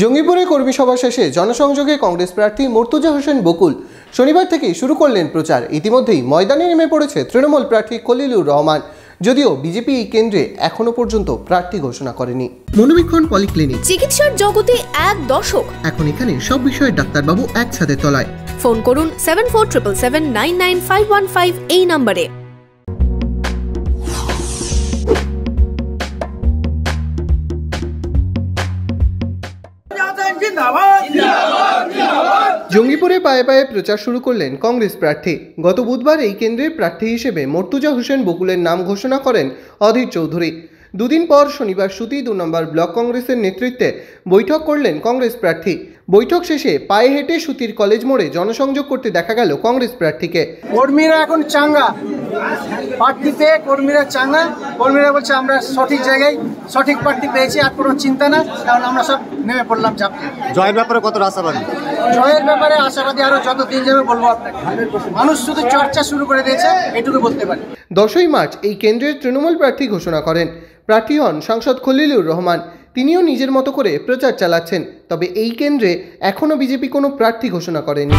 জঙ্গিপুরে কর্মী সভা শেষে জনসংযোগে কংগ্রেস প্রার্থী মুর্তুজা হোসেন বকুল শনিবার থেকেই শুরু করলেন প্রচার। ইতিমধ্যেই ময়দানে নেমে পড়েছে তৃণমূল প্রার্থী খলিলুর রহমান, যদিও বিজেপি এই কেন্দ্রে এখনো পর্যন্ত প্রার্থী ঘোষণা করেনি। মনোবীক্ষণ পলিক্লিনিক, চিকিৎসার জগতে এক দশক। এখন এখানে সব বিষয়ে ডাক্তারবাবু একসাথে তলায়। ফোন করুন 7477799515 এই নম্বরে। জঙ্গিপুরে পায়ে পায়ে প্রচার শুরু করলেন কংগ্রেস প্রার্থী। গত বুধবার এই কেন্দ্রের প্রার্থী হিসেবে মুর্তুজা হোসেন বকুলের নাম ঘোষণা করেন অধীর চৌধুরী। দুদিন পর শনিবার সুতি 2 নম্বর ব্লক কংগ্রেসের নেতৃত্বে বৈঠক করলেন কংগ্রেস প্রার্থী। বৈঠক শেষে পায়ে হেঁটে সুতির কলেজ মোড়ে জনসংযোগ করতে দেখা গেল কংগ্রেস প্রার্থীকে। কর্মীরা এখন চাঙ্গা, প্রার্থীতে কর্মীরা চাঙ্গা। কর্মীরা বলছে আমরা সঠিক জায়গায় সঠিক প্রার্থী পেয়েছি, আর কোনো চিন্তা না, কারণ আমরা সব নেমে পড়লাম ঝাঁপতে। জয়ের ব্যাপারে কত আশাবাদী? জয়ের ব্যাপারে আশাবাদী, আরো যত দিন যাবে বলবো আপনাকে। মানুষ শুধু চর্চা শুরু করে দিয়েছে, এটুকু বলতে পারি। 10ই মার্চ এই কেন্দ্রের তৃণমূল প্রার্থী ঘোষণা করেন। প্রার্থী হন সাংসদ খলিলুর রহমান। তিনিও নিজের মতো করে প্রচার চালাচ্ছেন। তবে এই কেন্দ্রে এখনও বিজেপি কোনো প্রার্থী ঘোষণা করেনি।